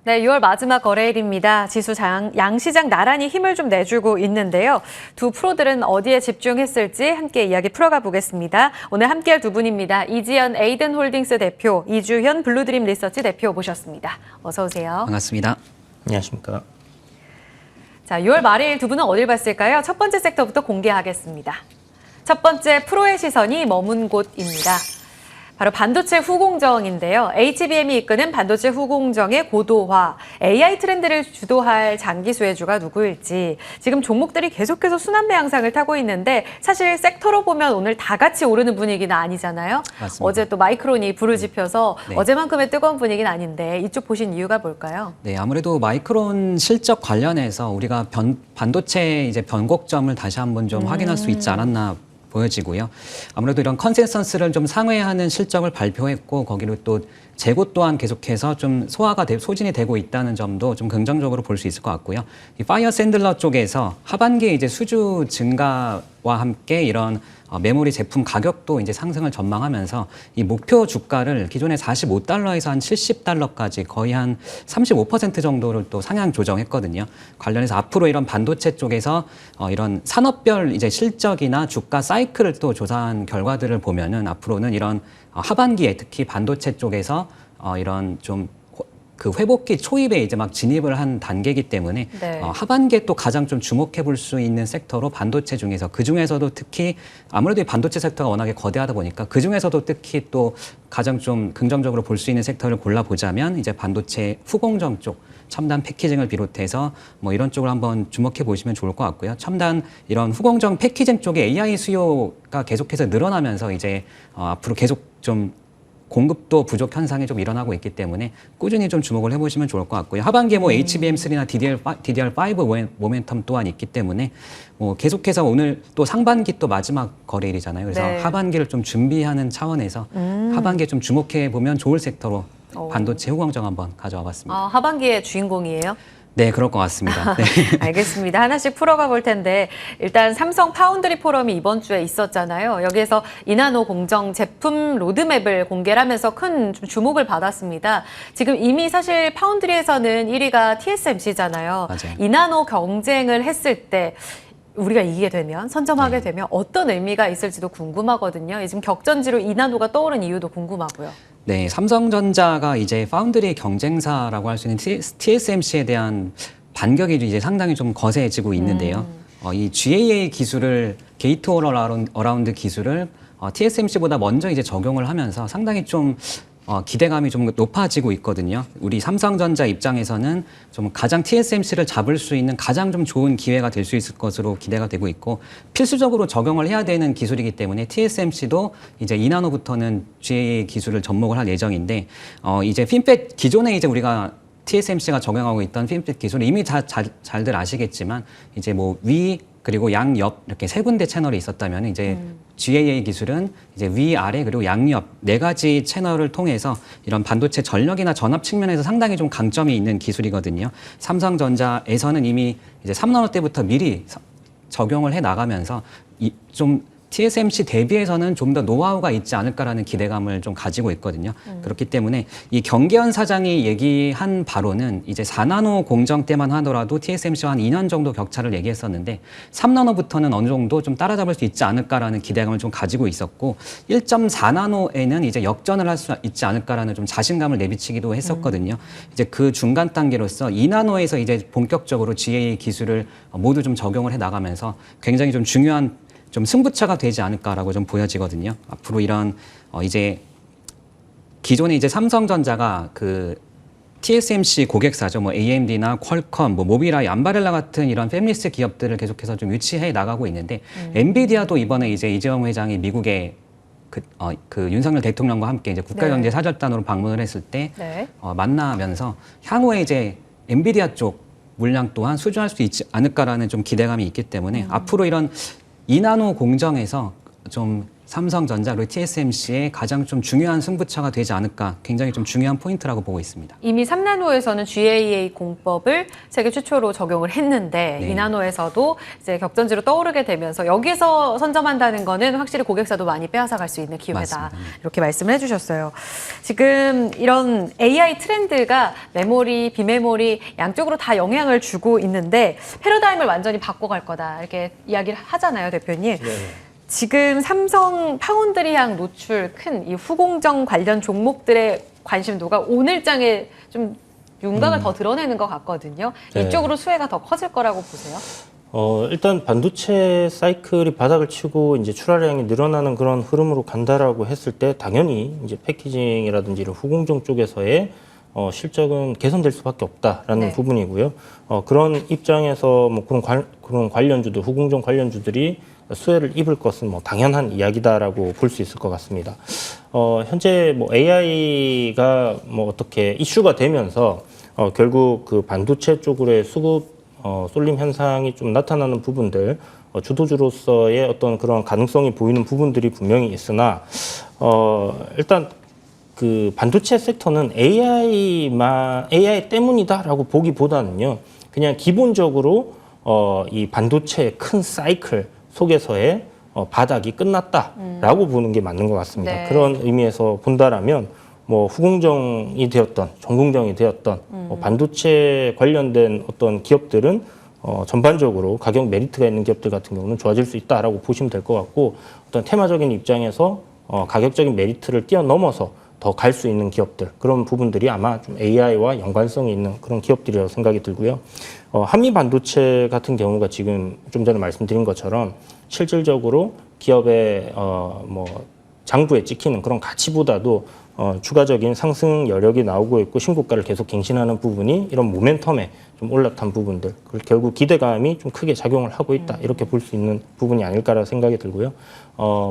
네, 6월 마지막 거래일입니다. 지수 양시장 나란히 힘을 좀 내주고 있는데요. 두 프로들은 어디에 집중했을지 함께 이야기 풀어가 보겠습니다. 오늘 함께할 두 분입니다. 이지연 에이든홀딩스 대표, 이주현 블루드림 리서치 대표 모셨습니다. 어서 오세요. 반갑습니다. 안녕하십니까. 자, 6월 말일 두 분은 어딜 봤을까요? 첫 번째 섹터부터 공개하겠습니다. 첫 번째 프로의 시선이 머문 곳입니다. 바로 반도체 후공정인데요. HBM이 이끄는 반도체 후공정의 고도화, AI 트렌드를 주도할 장기 수혜주가 누구일지 지금 종목들이 계속해서 순환매 양상을 타고 있는데 사실 섹터로 보면 오늘 다 같이 오르는 분위기는 아니잖아요. 맞습니다. 어제 또 마이크론이 부르짖혀서 네. 어제만큼의 뜨거운 분위기는 아닌데 이쪽 보신 이유가 뭘까요? 네, 아무래도 마이크론 실적 관련해서 우리가 반도체 이제 변곡점을 다시 한번 좀 확인할 수 있지 않았나 보여지고요. 아무래도 이런 컨센서스를 좀 상회하는 실적을 발표했고 거기로 또 재고 또한 계속해서 좀 소진이 되고 있다는 점도 좀 긍정적으로 볼 수 있을 것 같고요. 이 파이어 샌들러 쪽에서 하반기에 이제 수주 증가와 함께 이런 메모리 제품 가격도 이제 상승을 전망하면서 이 목표 주가를 기존의 45달러에서 한 70달러까지 거의 한 35% 정도를 또 상향 조정했거든요. 관련해서 앞으로 이런 반도체 쪽에서 이런 산업별 이제 실적이나 주가 사이클을 또 조사한 결과들을 보면은 앞으로는 이런 하반기에 특히 반도체 쪽에서 이런 좀 그 회복기 초입에 이제 막 진입을 한 단계이기 때문에 네. 하반기에 또 가장 좀 주목해 볼 수 있는 섹터로 반도체 중에서 그 중에서도 특히 아무래도 이 반도체 섹터가 워낙에 거대하다 보니까 그 중에서도 특히 또 가장 좀 긍정적으로 볼 수 있는 섹터를 골라보자면 이제 반도체 후공정 쪽 첨단 패키징을 비롯해서 뭐 이런 쪽을 한번 주목해 보시면 좋을 것 같고요. 첨단 이런 후공정 패키징 쪽에 AI 수요가 계속해서 늘어나면서 이제 앞으로 계속 좀 공급도 부족 현상이 좀 일어나고 있기 때문에 꾸준히 좀 주목을 해보시면 좋을 것 같고요. 하반기에 뭐 HBM3나 DDR5 모멘텀 또한 있기 때문에 뭐 계속해서 오늘 또 상반기 또 마지막 거래일이잖아요. 그래서 네. 하반기를 좀 준비하는 차원에서 하반기에 좀 주목해 보면 좋을 섹터로 반도체 후공정 한번 가져와 봤습니다. 하반기의 주인공이에요? 네, 그럴 것 같습니다. 네. 알겠습니다. 하나씩 풀어가 볼 텐데 일단 삼성 파운드리 포럼이 이번 주에 있었잖아요. 여기에서 이나노 공정 제품 로드맵을 공개를 하면서 큰 좀 주목을 받았습니다. 지금 이미 사실 파운드리에서는 1위가 TSMC잖아요. 맞아요. 이나노 경쟁을 했을 때 우리가 이기게 되면, 선점하게 되면 어떤 의미가 있을지도 궁금하거든요. 지금 격전지로 이나노가 떠오른 이유도 궁금하고요. 네, 삼성전자가 이제 파운드리 경쟁사라고 할 수 있는 TSMC에 대한 반격이 이제 상당히 좀 거세지고 있는데요. 이 GAA 기술을 게이트 어라운드 기술을 TSMC보다 먼저 이제 적용을 하면서 상당히 좀 기대감이 좀 높아지고 있거든요. 우리 삼성전자 입장에서는 좀 가장 TSMC를 잡을 수 있는 가장 좀 좋은 기회가 될 수 있을 것으로 기대가 되고 있고 필수적으로 적용을 해야 되는 기술이기 때문에 TSMC도 이제 2나노부터는 GAA 기술을 접목을 할 예정인데 이제 핀팻 기존에 이제 우리가 TSMC가 적용하고 있던 핀팻 기술은 이미 잘들 아시겠지만 이제 뭐 위 그리고 양옆 이렇게 세 군데 채널이 있었다면 이제 GAA 기술은 이제 위, 아래 그리고 양옆 네 가지 채널을 통해서 이런 반도체 전력이나 전압 측면에서 상당히 좀 강점이 있는 기술이거든요. 삼성전자에서는 이미 이제 3나노 때부터 미리 적용을 해 나가면서 좀 TSMC 대비해서는 좀 더 노하우가 있지 않을까라는 기대감을 좀 가지고 있거든요. 그렇기 때문에 이 경계현 사장이 얘기한 바로는 이제 4나노 공정 때만 하더라도 TSMC와 한 2년 정도 격차를 얘기했었는데 3나노부터는 어느 정도 좀 따라잡을 수 있지 않을까라는 기대감을 좀 가지고 있었고 1.4나노에는 이제 역전을 할 수 있지 않을까라는 좀 자신감을 내비치기도 했었거든요. 이제 그 중간 단계로서 2나노에서 이제 본격적으로 GAA 기술을 모두 좀 적용을 해 나가면서 굉장히 좀 중요한 좀 승부처가 되지 않을까라고 좀 보여지거든요. 앞으로 이런 이제 기존에 이제 삼성전자가 그 TSMC 고객사죠. 뭐 AMD나 퀄컴, 뭐 모비라이, 암바렐라 같은 이런 패밀리스 기업들을 계속해서 좀 유치해 나가고 있는데 엔비디아도 이번에 이제 이재용 회장이 미국에 그 윤석열 대통령과 함께 이제 국가경제 사절단으로 방문을 했을 때 만나면서 향후에 이제 엔비디아 쪽 물량 또한 수주할 수 있지 않을까라는 좀 기대감이 있기 때문에 앞으로 이런 2나노 공정에서 좀 삼성전자 그리고 TSMC의 가장 좀 중요한 승부처가 되지 않을까 굉장히 좀 중요한 포인트라고 보고 있습니다. 이미 3나노에서는 GAA 공법을 세계 최초로 적용을 했는데 네. 2나노에서도 이제 격전지로 떠오르게 되면서 여기서 선점한다는 거는 확실히 고객사도 많이 빼앗아갈 수 있는 기회다. 맞습니다. 이렇게 말씀을 해주셨어요. 지금 이런 AI 트렌드가 메모리, 비메모리 양쪽으로 다 영향을 주고 있는데 패러다임을 완전히 바꿔갈 거다 이렇게 이야기를 하잖아요, 대표님. 네. 지금 삼성 파운드리향 노출 큰 이 후공정 관련 종목들의 관심도가 오늘장에 좀 윤곽을 더 드러내는 것 같거든요. 네. 이쪽으로 수혜가 더 커질 거라고 보세요? 일단 반도체 사이클이 바닥을 치고 이제 출하량이 늘어나는 그런 흐름으로 간다라고 했을 때 당연히 이제 패키징이라든지 이런 후공정 쪽에서의 실적은 개선될 수밖에 없다라는 네. 부분이고요. 그런 입장에서 뭐 그런 관련주들, 후공정 관련주들이 수혜를 입을 것은 뭐 당연한 이야기다라고 볼 수 있을 것 같습니다. 현재 뭐 AI가 뭐 어떻게 이슈가 되면서 결국 그 반도체 쪽으로의 수급 쏠림 현상이 좀 나타나는 부분들, 주도주로서의 어떤 그런 가능성이 보이는 부분들이 분명히 있으나 일단 그 반도체 섹터는 AI 때문이다라고 보기보다는요, 그냥 기본적으로 이 반도체의 큰 사이클 속에서의 바닥이 끝났다라고 보는 게 맞는 것 같습니다. 네. 그런 의미에서 본다라면 뭐 후공정이 되었던 전공정이 되었던 뭐 반도체 관련된 어떤 기업들은 전반적으로 가격 메리트가 있는 기업들 같은 경우는 좋아질 수 있다라고 보시면 될 것 같고, 어떤 테마적인 입장에서 가격적인 메리트를 뛰어넘어서 더 갈 수 있는 기업들, 그런 부분들이 아마 좀 AI와 연관성이 있는 그런 기업들이라고 생각이 들고요. 한미 반도체 같은 경우가 지금 좀 전에 말씀드린 것처럼 실질적으로 기업의 뭐 장부에 찍히는 그런 가치보다도 추가적인 상승 여력이 나오고 있고 신고가를 계속 갱신하는 부분이 이런 모멘텀에 좀 올라탄 부분들, 결국 기대감이 좀 크게 작용을 하고 있다, 이렇게 볼 수 있는 부분이 아닐까라는 생각이 들고요.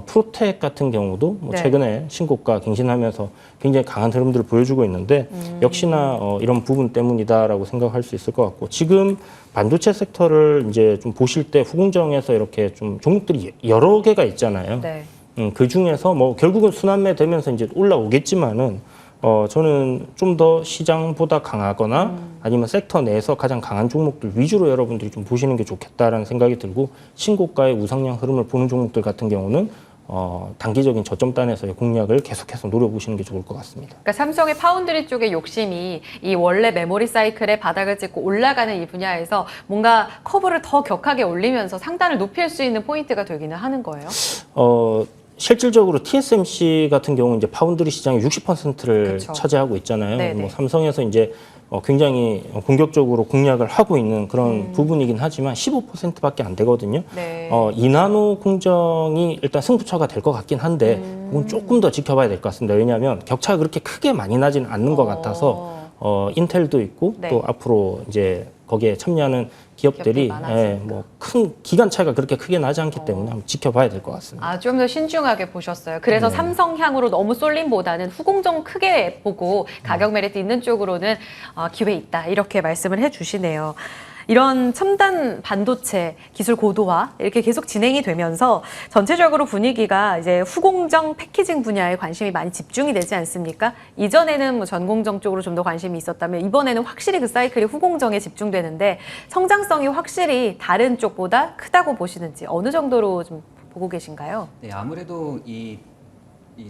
프로텍 같은 경우도 뭐 네. 최근에 신고가 갱신하면서 굉장히 강한 흐름들을 보여주고 있는데 역시나 이런 부분 때문이다라고 생각할 수 있을 것 같고, 지금 반도체 섹터를 이제 좀 보실 때 후공정에서 이렇게 좀 종목들이 여러 개가 있잖아요. 네. 그 중에서 뭐 결국은 순환매 되면서 이제 올라오겠지만은 저는 좀 더 시장보다 강하거나 아니면 섹터 내에서 가장 강한 종목들 위주로 여러분들이 좀 보시는 게 좋겠다라는 생각이 들고, 신고가의 우상향 흐름을 보는 종목들 같은 경우는 단기적인 저점단에서의 공략을 계속해서 노려보시는 게 좋을 것 같습니다. 그러니까 삼성의 파운드리 쪽의 욕심이 이 원래 메모리 사이클의 바닥을 찍고 올라가는 이 분야에서 뭔가 커브를 더 격하게 올리면서 상단을 높일 수 있는 포인트가 되기는 하는 거예요. 실질적으로 TSMC 같은 경우는 이제 파운드리 시장의 60%를 그쵸. 차지하고 있잖아요. 네네. 뭐 삼성에서 이제 굉장히 공격적으로 공략을 하고 있는 그런 부분이긴 하지만 15%밖에 안 되거든요. 네. 2나노 공정이 일단 승부처가 될 것 같긴 한데 그건 조금 더 지켜봐야 될 것 같습니다. 왜냐하면 격차가 그렇게 크게 많이 나지는 않는 것 같아서 인텔도 있고 네. 또 앞으로 이제 거기에 참여하는 기업들이 많아지니까. 뭐 큰 기간 차이가 그렇게 크게 나지 않기 때문에 한번 지켜봐야 될 것 같습니다. 좀 더 신중하게 보셨어요. 그래서 네. 삼성향으로 너무 쏠림보다는 후공정 크게 보고 가격 메리트 있는 쪽으로는 기회 있다, 이렇게 말씀을 해주시네요. 이런 첨단 반도체 기술 고도화 이렇게 계속 진행이 되면서 전체적으로 분위기가 이제 후공정 패키징 분야에 관심이 많이 집중이 되지 않습니까? 이전에는 뭐 전공정 쪽으로 좀 더 관심이 있었다면 이번에는 확실히 그 사이클이 후공정에 집중되는데 성장성이 확실히 다른 쪽보다 크다고 보시는지 어느 정도로 좀 보고 계신가요? 네, 아무래도 이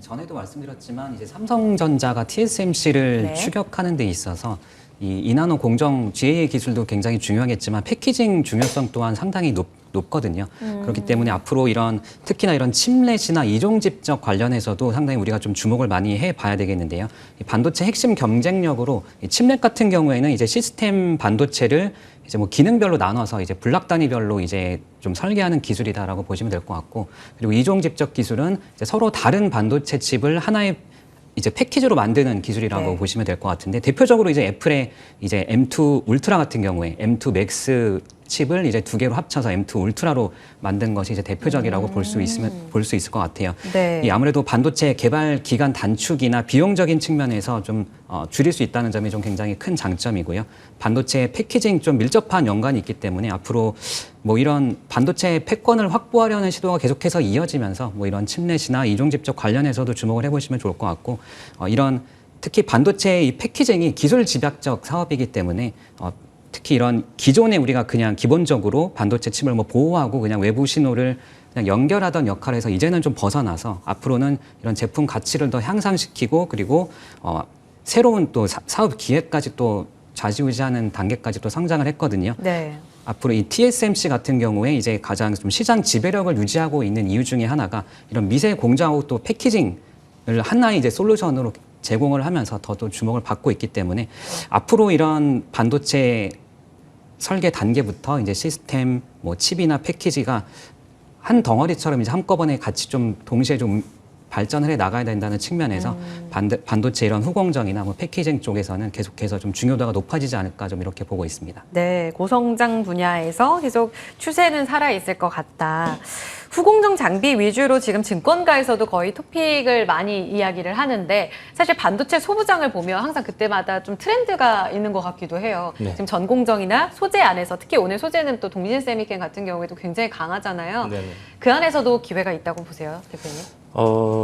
전에도 말씀드렸지만 이제 삼성전자가 TSMC를 네. 추격하는 데 있어서 이 2나노 공정 GAA 기술도 굉장히 중요하겠지만 패키징 중요성 또한 상당히 높거든요. 그렇기 때문에 앞으로 특히나 이런 칩렛이나 이종 집적 관련해서도 상당히 우리가 좀 주목을 많이 해봐야 되겠는데요. 이 반도체 핵심 경쟁력으로 이 칩렛 같은 경우에는 이제 시스템 반도체를 이제 뭐 기능별로 나눠서 이제 블락 단위별로 이제 좀 설계하는 기술이다라고 보시면 될 것 같고, 그리고 이종 집적 기술은 이제 서로 다른 반도체 칩을 하나의 이제 패키지로 만드는 기술이라고 네. 보시면 될 것 같은데, 대표적으로 이제 애플의 이제 M2 울트라 같은 경우에 M2 맥스 칩을 이제 두 개로 합쳐서 M2 울트라로 만든 것이 이제 대표적이라고 볼 수 있을 것 같아요. 네. 이 아무래도 반도체 개발 기간 단축이나 비용적인 측면에서 좀 줄일 수 있다는 점이 좀 굉장히 큰 장점이고요. 반도체 패키징 좀 밀접한 연관이 있기 때문에 앞으로 뭐 이런 반도체 패권을 확보하려는 시도가 계속해서 이어지면서 뭐 이런 칩넷이나 이중집적 관련해서도 주목을 해보시면 좋을 것 같고 이런 특히 반도체 이 패키징이 기술 집약적 사업이기 때문에 특히 이런 기존에 우리가 그냥 기본적으로 반도체 칩을 뭐 보호하고 그냥 외부 신호를 그냥 연결하던 역할에서 이제는 좀 벗어나서 앞으로는 이런 제품 가치를 더 향상시키고 그리고 새로운 또 사업 기회까지 또 좌지우지하는 단계까지 또 성장을 했거든요. 네. 앞으로 이 TSMC 같은 경우에 이제 가장 좀 시장 지배력을 유지하고 있는 이유 중에 하나가 이런 미세 공정하고 또 패키징을 하나의 이제 솔루션으로 제공을 하면서 더더 주목을 받고 있기 때문에 앞으로 이런 반도체 설계 단계부터 이제 시스템, 뭐 칩이나 패키지가 한 덩어리처럼 이제 한꺼번에 같이 좀 동시에 좀 발전을 해 나가야 된다는 측면에서 반도체 이런 후공정이나 뭐 패키징 쪽에서는 계속해서 좀 중요도가 높아지지 않을까 좀 이렇게 보고 있습니다. 네, 고성장 분야에서 계속 추세는 살아있을 것 같다. 후공정 장비 위주로 지금 증권가에서도 거의 토픽을 많이 이야기를 하는데 사실 반도체 소부장을 보면 항상 그때마다 좀 트렌드가 있는 것 같기도 해요. 네. 지금 전공정이나 소재 안에서 특히 오늘 소재는 또 동진세미캠 같은 경우에도 굉장히 강하잖아요. 네네. 그 안에서도 기회가 있다고 보세요, 대표님?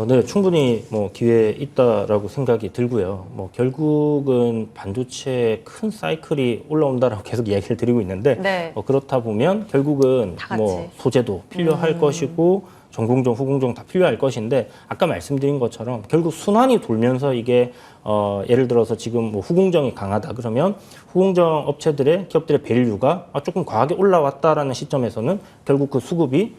네, 충분히 뭐 기회 있다라고 생각이 들고요. 뭐 결국은 반도체 큰 사이클이 올라온다라고 계속 이야기를 드리고 있는데 네. 그렇다 보면 결국은 다 같이. 뭐 소재도 필요할 것이고 전공정, 후공정 다 필요할 것인데 아까 말씀드린 것처럼 결국 순환이 돌면서 이게 예를 들어서 지금 뭐 후공정이 강하다 그러면 후공정 업체들의 기업들의 밸류가 조금 과하게 올라왔다라는 시점에서는 결국 그 수급이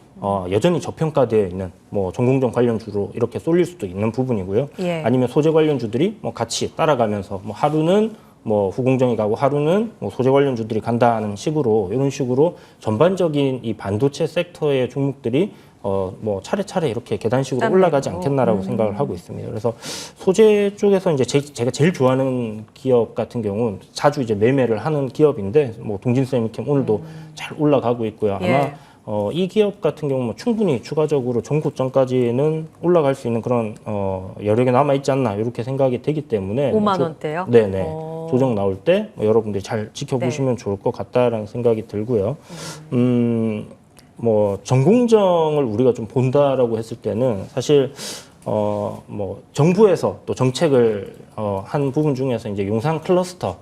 여전히 저평가되어 있는 뭐 전공정 관련주로 이렇게 쏠릴 수도 있는 부분이고요. 예. 아니면 소재 관련주들이 뭐 같이 따라가면서 뭐 하루는 뭐 후공정이 가고 하루는 뭐 소재 관련주들이 간다는 식으로 이런 식으로 전반적인 이 반도체 섹터의 종목들이 뭐 차례차례 이렇게 계단식으로 올라가지 않겠나라고 생각을 하고 있습니다. 그래서 소재 쪽에서 이제 제가 제일 좋아하는 기업 같은 경우는 자주 이제 매매를 하는 기업인데 뭐 동진세미캠 오늘도 잘 올라가고 있고요. 아마 예. 이 기업 같은 경우 뭐 충분히 추가적으로 전고점까지는 올라갈 수 있는 그런 여력이 남아 있지 않나 이렇게 생각이 되기 때문에 5만 원대요? 네네. 조정 나올 때 여러분들이 잘 지켜보시면 네. 좋을 것 같다라는 생각이 들고요. 뭐 전공정을 우리가 좀 본다라고 했을 때는 사실 뭐 정부에서 또 정책을 한 부분 중에서 이제 용산 클러스터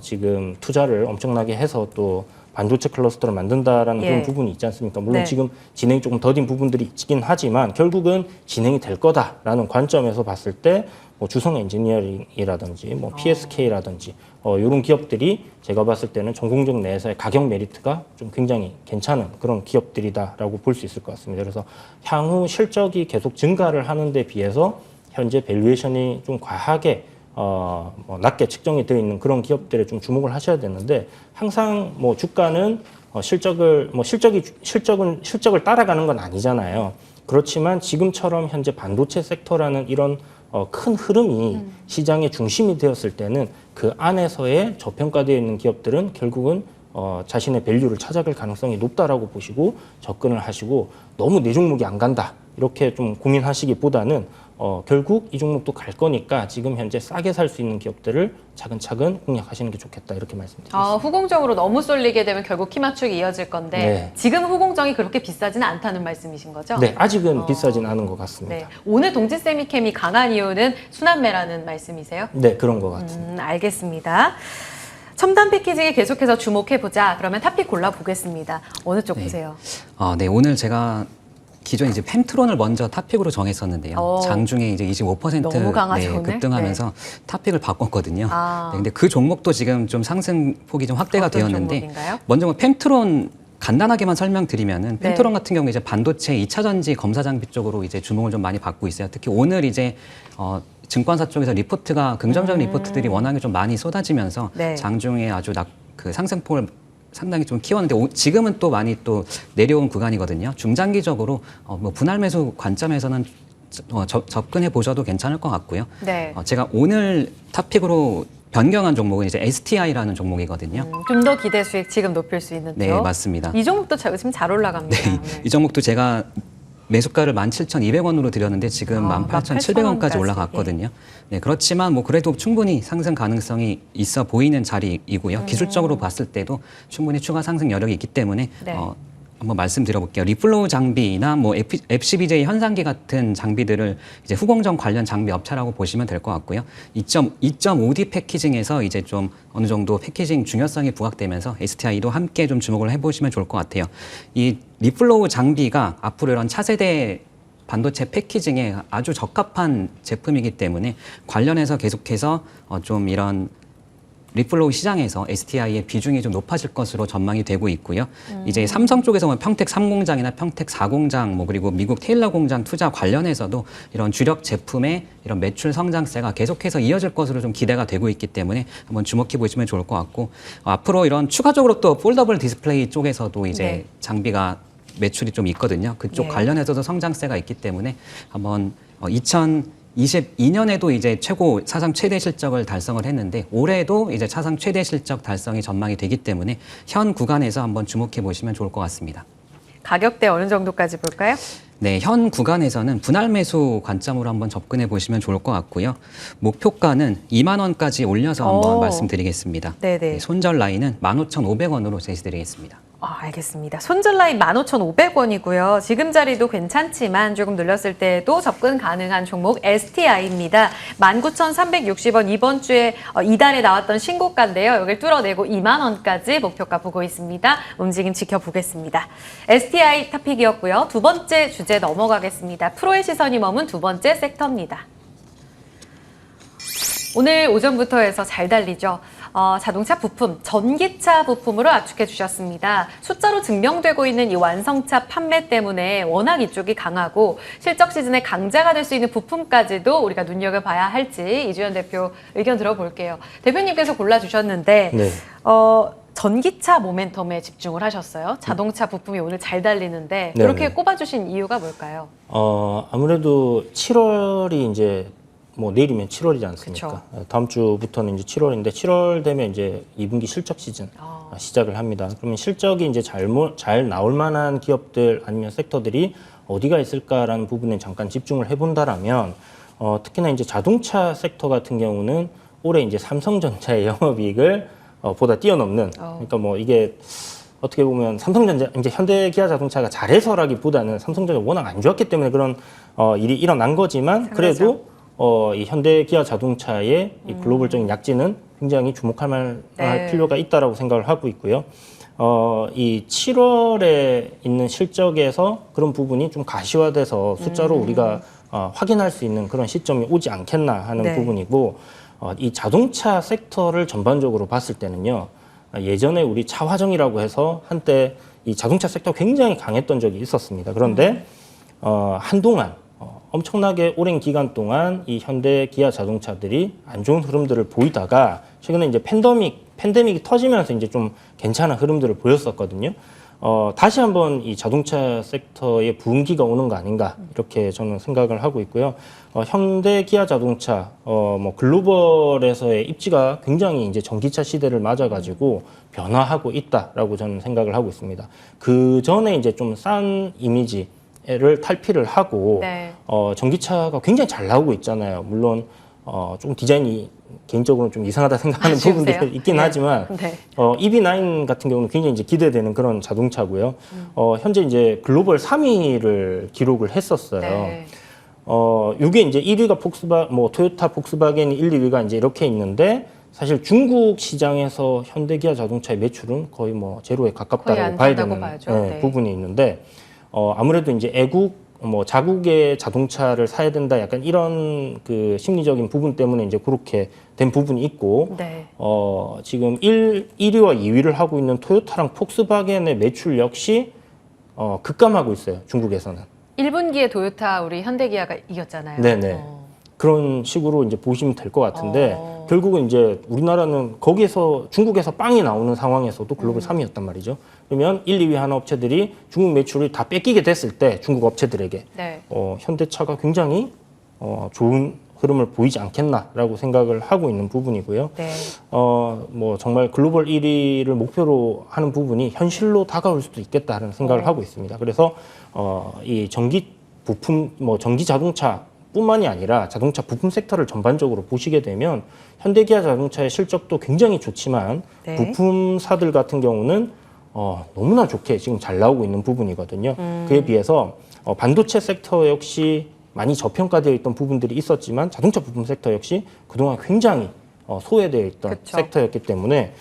지금 투자를 엄청나게 해서 또 반도체 클러스터를 만든다라는 예. 그런 부분이 있지 않습니까? 물론 네. 지금 진행이 조금 더딘 부분들이 있긴 하지만 결국은 진행이 될 거다라는 관점에서 봤을 때 뭐 주성 엔지니어링이라든지 뭐 PSK라든지 이런 기업들이 제가 봤을 때는 전공정 내에서의 가격 메리트가 좀 굉장히 괜찮은 그런 기업들이다라고 볼 수 있을 것 같습니다. 그래서 향후 실적이 계속 증가를 하는 데 비해서 현재 밸류에이션이 좀 과하게 뭐 낮게 측정이 되어 있는 그런 기업들에 좀 주목을 하셔야 되는데 항상 뭐 주가는 실적을 따라가는 건 아니잖아요. 그렇지만 지금처럼 현재 반도체 섹터라는 이런 큰 흐름이 시장의 중심이 되었을 때는 그 안에서의 저평가되어 있는 기업들은 결국은 자신의 밸류를 찾아갈 가능성이 높다라고 보시고 접근을 하시고 너무 내 종목이 안 간다 이렇게 좀 고민하시기보다는 결국 이 종목도 갈 거니까 지금 현재 싸게 살 수 있는 기업들을 차근차근 공략하시는 게 좋겠다 이렇게 말씀드리겠습니다. 후공정으로 너무 쏠리게 되면 결국 키 맞추기 이어질 건데 네. 지금 후공정이 그렇게 비싸지는 않다는 말씀이신 거죠? 네, 아직은 비싸진 않은 것 같습니다. 네. 오늘 동진세미캠이 강한 이유는 순환매라는 말씀이세요? 네, 그런 것 같습니다. 알겠습니다. 첨단 패키징에 계속해서 주목해보자. 그러면 탑픽 골라보겠습니다. 어느 쪽 보세요? 네, 오늘 제가 기존 이제 펜트론을 먼저 탑픽으로 정했었는데요. 장중에 이제 25% 너무 강하죠, 오늘? 급등하면서 탑픽을 바꿨거든요. 아. 네, 근데 그 종목도 지금 좀 상승폭이 좀 확대가 어떤 되었는데 종목인가요? 먼저 뭐 펜트론 간단하게만 설명드리면은 네. 펜트론 같은 경우 이제 반도체 2차 전지 검사 장비 쪽으로 이제 주목을 좀 많이 받고 있어요. 특히 오늘 이제 증권사 쪽에서 리포트가 긍정적인 리포트들이 워낙에 좀 많이 쏟아지면서 네. 장중에 아주 그 상승폭을 상당히 좀 키웠는데 지금은 또 많이 또 내려온 구간이거든요. 중장기적으로 뭐 분할 매수 관점에서는 접근해 보셔도 괜찮을 것 같고요. 네. 제가 오늘 탑픽으로 변경한 종목은 이제 STI라는 종목이거든요. 좀 더 기대 수익 지금 높일 수 있는 네, 쪽. 맞습니다. 이 종목도 지금 잘 올라갑니다. 네, 네. 이 종목도 제가 매수가를 17,200원으로 드렸는데 지금 18,700원까지 올라갔거든요. 네, 그렇지만 뭐 그래도 충분히 상승 가능성이 있어 보이는 자리이고요. 기술적으로 봤을 때도 충분히 추가 상승 여력이 있기 때문에 네. 한번 말씀드려볼게요. 리플로우 장비나 뭐 FCBJ 현상기 같은 장비들을 이제 후공정 관련 장비 업체라고 보시면 될 것 같고요. 2.5D 패키징에서 이제 좀 어느 정도 패키징 중요성이 부각되면서 STI도 함께 좀 주목을 해보시면 좋을 것 같아요. 이 리플로우 장비가 앞으로 이런 차세대 반도체 패키징에 아주 적합한 제품이기 때문에 관련해서 계속해서 좀 이런 리플로우 시장에서 STI의 비중이 좀 높아질 것으로 전망이 되고 있고요. 이제 삼성 쪽에서 보면 평택 3공장이나 평택 4공장, 뭐 그리고 미국 테일러 공장 투자 관련해서도 이런 주력 제품의 이런 매출 성장세가 계속해서 이어질 것으로 좀 기대가 되고 있기 때문에 한번 주목해 보시면 좋을 것 같고 앞으로 이런 추가적으로 또 폴더블 디스플레이 쪽에서도 이제 네. 장비가 매출이 좀 있거든요. 그쪽 네. 관련해서도 성장세가 있기 때문에 한번 2022년에도 이제 사상 최대 실적을 달성을 했는데 올해도 이제 사상 최대 실적 달성이 전망이 되기 때문에 현 구간에서 한번 주목해 보시면 좋을 것 같습니다. 가격대 어느 정도까지 볼까요? 네, 현 구간에서는 분할 매수 관점으로 한번 접근해 보시면 좋을 것 같고요. 목표가는 2만 원까지 올려서 한번 오. 말씀드리겠습니다. 네네. 네, 손절 라인은 15,500원으로 제시드리겠습니다. 알겠습니다. 손절 라인 15,500원이고요. 지금 자리도 괜찮지만 조금 눌렸을 때도 접근 가능한 종목 STI입니다. 19,360원 이번 주에 이달에 나왔던 신고가인데요. 여기를 뚫어내고 2만 원까지 목표가 보고 있습니다. 움직임 지켜보겠습니다. STI 탑픽이었고요. 두 번째 주제 넘어가겠습니다. 프로의 시선이 머문 두 번째 섹터입니다. 오늘 오전부터 해서 잘 달리죠. 자동차 부품, 전기차 부품으로 압축해 주셨습니다. 숫자로 증명되고 있는 이 완성차 판매 때문에 워낙 이쪽이 강하고 실적 시즌에 강자가 될 수 있는 부품까지도 우리가 눈여겨봐야 할지 이주연 대표 의견 들어볼게요. 대표님께서 골라주셨는데 네. 전기차 모멘텀에 집중을 하셨어요. 자동차 부품이 오늘 잘 달리는데 네네. 이렇게 꼽아주신 이유가 뭘까요? 아무래도 7월이 이제 뭐 내일이면 7월이지 않습니까? 그쵸. 다음 주부터는 이제 7월인데 7월 되면 이제 2분기 실적 시즌 시작을 합니다. 그러면 실적이 이제 잘 나올 만한 기업들 아니면 섹터들이 어디가 있을까라는 부분에 잠깐 집중을 해본다라면 특히나 이제 자동차 섹터 같은 경우는 올해 이제 삼성전자의 영업이익을 보다 뛰어넘는 그러니까 뭐 이게 어떻게 보면 삼성전자 이제 현대 기아 자동차가 잘해서라기보다는 삼성전자 워낙 안 좋았기 때문에 그런 일이 일어난 거지만 그래도 이 현대 기아 자동차의 이 글로벌적인 약진은 굉장히 주목할 만할 네. 필요가 있다라고 생각을 하고 있고요. 이 7월에 있는 실적에서 그런 부분이 좀 가시화돼서 숫자로 우리가 확인할 수 있는 그런 시점이 오지 않겠나 하는 네. 부분이고 이 자동차 섹터를 전반적으로 봤을 때는요. 예전에 우리 차화정이라고 해서 한때 이 자동차 섹터 굉장히 강했던 적이 있었습니다. 그런데 한동안 엄청나게 오랜 기간 동안 이 현대 기아 자동차들이 안 좋은 흐름들을 보이다가 최근에 이제 팬데믹이 터지면서 이제 좀 괜찮은 흐름들을 보였었거든요. 다시 한번 이 자동차 섹터의 부흥기가 오는 거 아닌가 이렇게 저는 생각을 하고 있고요. 현대 기아 자동차 뭐 글로벌에서의 입지가 굉장히 이제 전기차 시대를 맞아가지고 변화하고 있다라고 저는 생각을 하고 있습니다. 그 전에 이제 좀 싼 이미지를 탈피를 하고 네. 전기차가 굉장히 잘 나오고 있잖아요. 물론 좀 디자인이 개인적으로는 좀 이상하다 생각하는 아쉬우세요? 부분들이 있긴 네. 하지만 네. EV9 같은 경우는 굉장히 이제 기대되는 그런 자동차고요. 현재 이제 글로벌 3위를 기록을 했었어요. 네. 이게 이제 1위가 토요타, 폭스바겐이 1, 2위가 이제 이렇게 있는데 사실 중국 시장에서 현대기아 자동차의 매출은 거의 뭐 제로에 거의 가깝다고 안 봐야 된다고 되는 봐야죠. 네. 부분이 있는데 아무래도 이제 자국의 자동차를 사야 된다 약간 이런 그 심리적인 부분 때문에 이제 그렇게 된 부분이 있고 네. 지금 1위와 2위를 하고 있는 토요타랑 폭스바겐의 매출 역시 급감하고 있어요. 중국에서는. 1분기에 도요타 우리 현대기아가 이겼잖아요. 네네. 그런 식으로 이제 보시면 될 것 같은데 결국은 이제 우리나라는 거기에서 중국에서 빵이 나오는 상황에서도 글로벌 3위였단 말이죠. 그러면 1, 2위 하는 업체들이 중국 매출을 다 뺏기게 됐을 때 중국 업체들에게 네. 현대차가 굉장히 좋은 흐름을 보이지 않겠나라고 생각을 하고 있는 부분이고요. 네. 뭐 정말 글로벌 1위를 목표로 하는 부분이 현실로 다가올 수도 있겠다는 생각을 하고 있습니다. 그래서 이 전기 부품, 뭐 전기 자동차뿐만이 아니라 자동차 부품 섹터를 전반적으로 보시게 되면 현대기아 자동차의 실적도 굉장히 좋지만 네. 부품사들 같은 경우는 너무나 좋게 지금 잘 나오고 있는 부분이거든요. 그에 비해서 반도체 섹터 역시 많이 저평가되어 있던 부분들이 있었지만 자동차 부품 섹터 역시 그동안 굉장히 소외되어 있던 그쵸. 섹터였기 때문에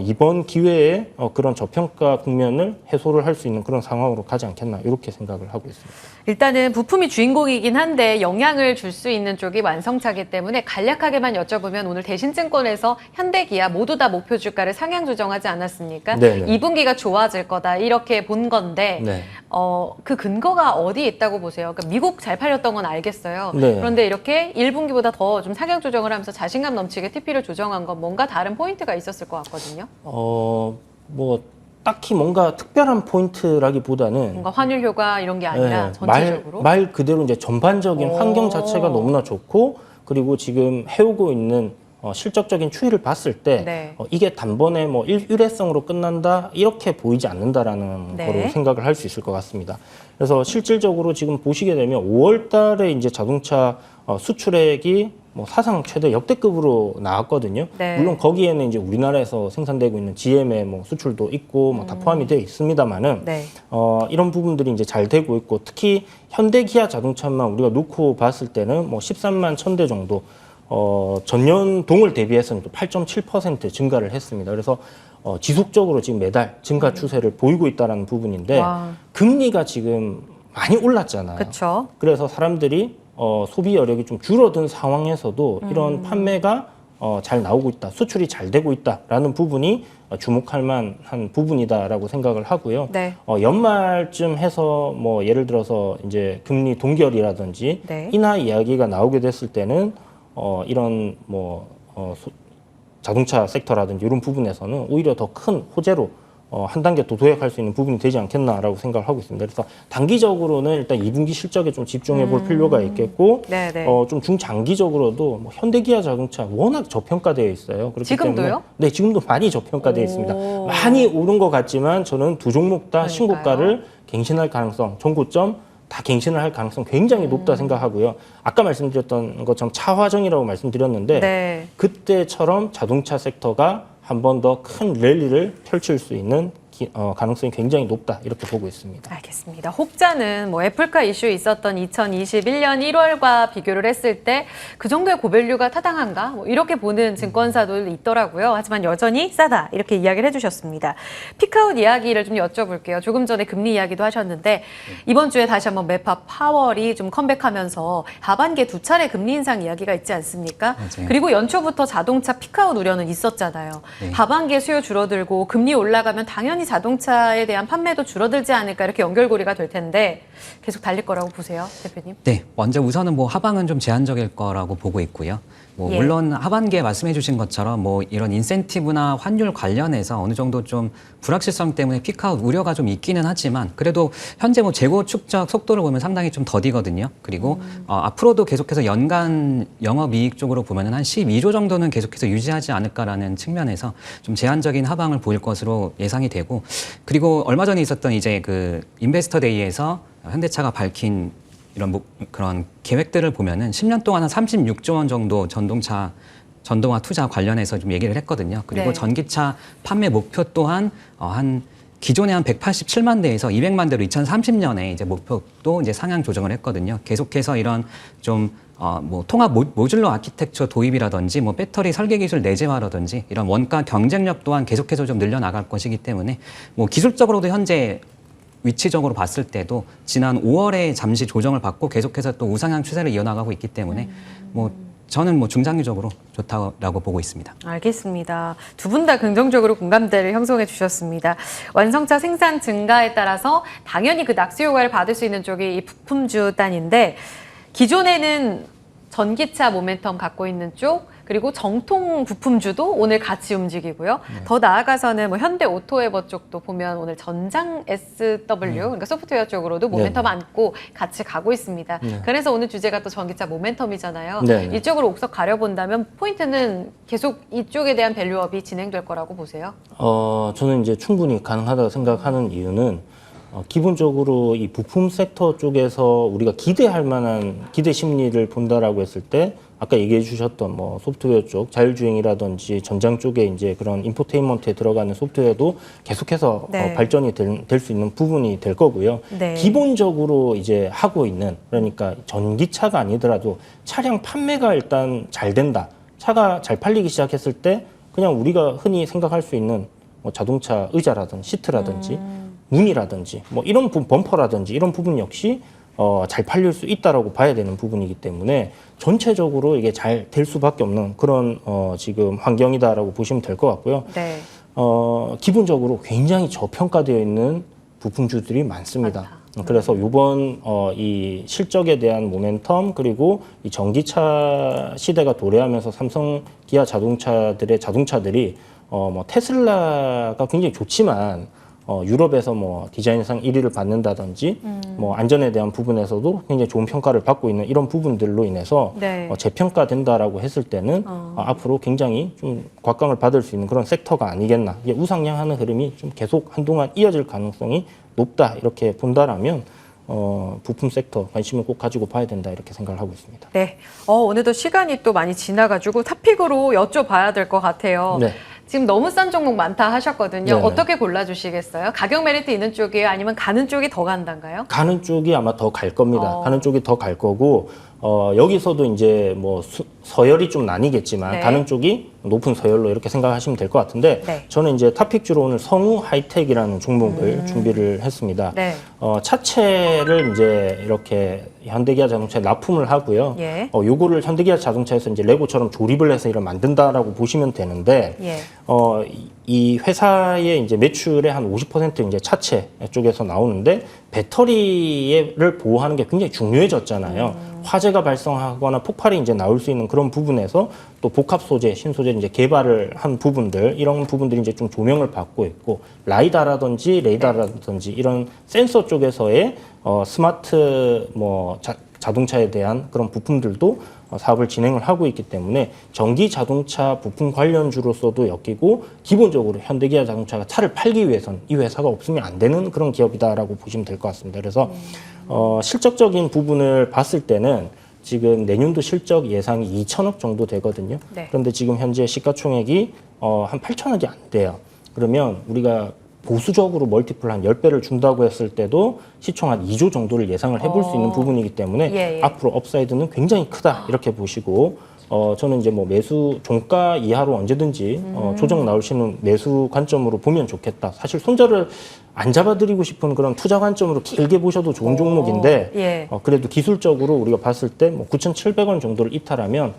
이번 기회에 그런 저평가 국면을 해소를 할 수 있는 그런 상황으로 가지 않겠나 이렇게 생각을 하고 있습니다. 일단은 부품이 주인공이긴 한데 영향을 줄 수 있는 쪽이 완성차기 때문에 간략하게만 여쭤보면 오늘 대신증권에서 현대기아 모두 다 목표 주가를 상향 조정하지 않았습니까? 네네. 2분기가 좋아질 거다 이렇게 본 건데 네. 그 근거가 어디에 있다고 보세요? 그러니까 미국 잘 팔렸던 건 알겠어요. 네. 그런데 이렇게 1분기보다 더 좀 상향 조정을 하면서 자신감 넘치게 TP를 조정한 건 뭔가 다른 포인트가 있었을 것 같거든요. 뭐 딱히 뭔가 특별한 포인트라기보다는 뭔가 환율 효과 이런 게 아니라 네, 전체적으로. 말 그대로 이제 전반적인 오. 환경 자체가 너무나 좋고 그리고 지금 해오고 있는 실적적인 추이를 봤을 때 네. 이게 단번에 뭐 일회성으로 끝난다 이렇게 보이지 않는다라는 네. 거로 생각을 할 수 있을 것 같습니다. 그래서 실질적으로 지금 보시게 되면 5월달에 이제 자동차 수출액이 뭐 사상 최대 역대급으로 나왔거든요. 네. 물론 거기에는 이제 우리나라에서 생산되고 있는 GM의 뭐 수출도 있고 뭐 다 포함이 되어 있습니다만은 네. 이런 부분들이 이제 잘 되고 있고 특히 현대 기아 자동차만 우리가 놓고 봤을 때는 뭐 13만 1,000대 정도 전년 동을 대비해서는 또 8.7% 증가를 했습니다. 그래서 지속적으로 지금 매달 증가 추세를 보이고 있다는 부분인데 와. 금리가 지금 많이 올랐잖아요. 그렇죠. 그래서 사람들이 소비 여력이 좀 줄어든 상황에서도 이런 판매가 잘 나오고 있다, 수출이 잘 되고 있다라는 부분이 주목할 만한 부분이다라고 생각을 하고요. 네. 연말쯤 해서 뭐 예를 들어서 이제 금리 동결이라든지 네. 인하 이야기가 나오게 됐을 때는 이런 뭐 자동차 섹터라든지 이런 부분에서는 오히려 더 큰 호재로 한 단계 더 도약할 수 있는 부분이 되지 않겠나라고 생각을 하고 있습니다. 그래서 단기적으로는 일단 2분기 실적에 좀 집중해 볼 필요가 있겠고, 네네. 좀 중장기적으로도 뭐 현대기아 자동차 워낙 저평가되어 있어요. 그렇기 지금도요? 때문에 네, 지금도 많이 저평가되어 있습니다. 오. 많이 오른 것 같지만 저는 두 종목 다 그러니까요. 신고가를 갱신할 가능성, 전고점 다 갱신을 할 가능성 굉장히 높다 생각하고요. 아까 말씀드렸던 것처럼 차화정이라고 말씀드렸는데 네. 그때처럼 자동차 섹터가 한 번 더 큰 랠리를 펼칠 수 있는 가능성이 굉장히 높다 이렇게 보고 있습니다. 알겠습니다. 혹자는 뭐 애플카 이슈 있었던 2021년 1월과 비교를 했을 때 그 정도의 고밸류가 타당한가? 뭐 이렇게 보는 증권사도 있더라고요. 하지만 여전히 싸다 이렇게 이야기를 해주셨습니다. 피크아웃 이야기를 좀 여쭤볼게요. 조금 전에 금리 이야기도 하셨는데 이번 주에 다시 한번 메파 파월이 좀 컴백하면서 하반기에 두 차례 금리 인상 이야기가 있지 않습니까? 맞아요. 그리고 연초부터 자동차 피크아웃 우려는 있었잖아요. 네. 하반기에 수요 줄어들고 금리 올라가면 당연히 자동차에 대한 판매도 줄어들지 않을까 이렇게 연결고리가 될 텐데 계속 달릴 거라고 보세요, 대표님? 네, 먼저 우선은 뭐 하방은 좀 제한적일 거라고 보고 있고요. 뭐 예. 물론 하반기에 말씀해주신 것처럼 뭐 이런 인센티브나 환율 관련해서 어느 정도 좀 불확실성 때문에 피크아웃 우려가 좀 있기는 하지만 그래도 현재 뭐 재고 축적 속도를 보면 상당히 좀 더디거든요. 그리고 앞으로도 계속해서 연간 영업이익 쪽으로 보면은 한 12조 정도는 계속해서 유지하지 않을까라는 측면에서 좀 제한적인 하방을 보일 것으로 예상이 되고 그리고 얼마 전에 있었던 이제 그 인베스터 데이에서 현대차가 밝힌 이런 그런 계획들을 보면은 10년 동안 한 36조 원 정도 전동화 투자 관련해서 좀 얘기를 했거든요. 그리고 네. 전기차 판매 목표 또한 한 기존에 한 187만 대에서 200만 대로 2030년에 이제 목표도 이제 상향 조정을 했거든요. 계속해서 이런 좀 뭐 통합 모듈러 아키텍처 도입이라든지 뭐 배터리 설계 기술 내재화라든지 이런 원가 경쟁력 또한 계속해서 좀 늘려나갈 것이기 때문에 뭐 기술적으로도 현재 위치적으로 봤을 때도 지난 5월에 잠시 조정을 받고 계속해서 또 우상향 추세를 이어나가고 있기 때문에 뭐 저는 뭐 중장기적으로 좋다라고 보고 있습니다. 알겠습니다. 두 분 다 긍정적으로 공감대를 형성해 주셨습니다. 완성차 생산 증가에 따라서 당연히 그 낙수 효과를 받을 수 있는 쪽이 이 부품주 단인데 기존에는 전기차 모멘텀 갖고 있는 쪽, 그리고 정통 부품주도 오늘 같이 움직이고요. 더 나아가서는 뭐 현대 오토에버 쪽도 보면 오늘 전장 SW, 그러니까 소프트웨어 쪽으로도 모멘텀 안고 같이 가고 있습니다. 그래서 오늘 주제가 또 전기차 모멘텀이잖아요. 네네. 이쪽으로 옥석 가려본다면 포인트는 계속 이쪽에 대한 밸류업이 진행될 거라고 보세요? 저는 이제 충분히 가능하다고 생각하는 이유는 기본적으로 이 부품 섹터 쪽에서 우리가 기대할 만한 기대 심리를 본다라고 했을 때 아까 얘기해 주셨던 뭐 소프트웨어 쪽 자율주행이라든지 전장 쪽에 이제 그런 인포테인먼트에 들어가는 소프트웨어도 계속해서 네. 발전이 될 수 있는 부분이 될 거고요. 네. 기본적으로 이제 하고 있는 그러니까 전기차가 아니더라도 차량 판매가 일단 잘 된다. 차가 잘 팔리기 시작했을 때 그냥 우리가 흔히 생각할 수 있는 뭐 자동차 의자라든지 시트라든지 문이라든지 뭐 이런 범퍼라든지 이런 부분 역시 잘 팔릴 수 있다라고 봐야 되는 부분이기 때문에 전체적으로 이게 잘 될 수밖에 없는 그런 지금 환경이다라고 보시면 될 것 같고요. 네. 기본적으로 굉장히 저평가되어 있는 부품주들이 많습니다. 그래서 이번 이 실적에 대한 모멘텀 그리고 이 전기차 시대가 도래하면서 삼성, 기아 자동차들이 뭐 테슬라가 굉장히 좋지만 유럽에서 뭐 디자인상 1위를 받는다든지 뭐 안전에 대한 부분에서도 굉장히 좋은 평가를 받고 있는 이런 부분들로 인해서 네. 재평가된다라고 했을 때는 앞으로 굉장히 좀 곽광을 받을 수 있는 그런 섹터가 아니겠나. 이게 우상향하는 흐름이 좀 계속 한동안 이어질 가능성이 높다 이렇게 본다라면 부품 섹터 관심을 꼭 가지고 봐야 된다 이렇게 생각을 하고 있습니다. 네. 오늘도 시간이 또 많이 지나가지고 토픽으로 여쭤봐야 될 것 같아요. 네. 지금 너무 싼 종목 많다 하셨거든요. 네네. 어떻게 골라주시겠어요? 가격 메리트 있는 쪽이에요? 아니면 가는 쪽이 더 간단가요? 가는 쪽이 아마 더 갈 겁니다. 가는 쪽이 더 갈 거고 여기서도 이제 뭐 서열이 좀 나뉘겠지만 네. 가는 쪽이 높은 서열로 이렇게 생각하시면 될 것 같은데 네. 저는 이제 탑픽주로 오늘 성우 하이텍이라는 종목을 준비를 했습니다. 네. 차체를 이제 이렇게 현대기아 자동차에 납품을 하고요. 예. 요거를 현대기아 자동차에서 이제 레고처럼 조립을 해서 이걸 만든다라고 보시면 되는데 예. 이 회사의 이제 매출의 한 50% 이제 차체 쪽에서 나오는데 배터리를 보호하는 게 굉장히 중요해졌잖아요. 화재가 발생하거나 폭발이 이제 나올 수 있는 그런 부분에서 또 복합 소재, 신소재 이제 개발을 한 부분들 이런 부분들이 이제 좀 조명을 받고 있고 라이다라든지 레이더라든지 이런 센서 쪽에서의 스마트 뭐 자동차에 대한 그런 부품들도 사업을 진행을 하고 있기 때문에 전기 자동차 부품 관련주로서도 엮이고 기본적으로 현대기아 자동차가 차를 팔기 위해서는 이 회사가 없으면 안 되는 그런 기업이다라고 보시면 될 것 같습니다. 그래서 실적적인 부분을 봤을 때는 지금 내년도 실적 예상이 2천억 정도 되거든요. 네. 그런데 지금 현재 시가총액이 한 8천억이 안 돼요. 그러면 우리가 보수적으로 멀티플 한 10배를 준다고 했을 때도 시총 한 2조 정도를 예상을 해볼 수 있는 부분이기 때문에 예. 앞으로 업사이드는 굉장히 크다 이렇게 보시고 저는 이제 뭐 매수 종가 이하로 언제든지 조정 나올 수 있는 매수 관점으로 보면 좋겠다. 사실 손절을 안 잡아드리고 싶은 그런 투자 관점으로 길게 보셔도 좋은 종목인데 예. 그래도 기술적으로 우리가 봤을 때 뭐 9,700원 정도를 이탈하면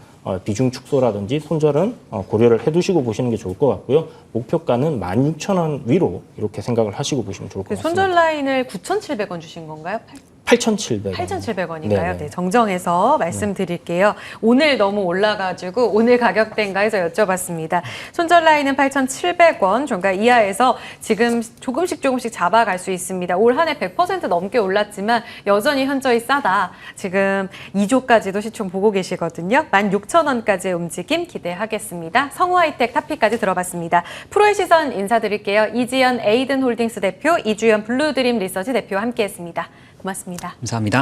비중 축소라든지 손절은 고려를 해두시고 보시는 게 좋을 것 같고요. 목표가는 16,000원 위로 이렇게 생각을 하시고 보시면 좋을 것 같습니다. 손절 라인을 9,700원 주신 건가요? 8,700원. 8,700원인가요? 네네. 네, 정정해서 말씀드릴게요. 오늘 너무 올라가지고 오늘 가격대인가 해서 여쭤봤습니다. 손절 라인은 8,700원 종가 이하에서 지금 조금씩 잡아갈 수 있습니다. 올 한 해 100% 넘게 올랐지만 여전히 현저히 싸다. 지금 2조까지도 시총 보고 계시거든요. 16,000원까지의 움직임 기대하겠습니다. 성우하이텍 탑픽까지 들어봤습니다. 프로의 시선 인사드릴게요. 이지연 에이든홀딩스 대표, 이주연 블루드림 리서치 대표와 함께했습니다. 고맙습니다. 감사합니다.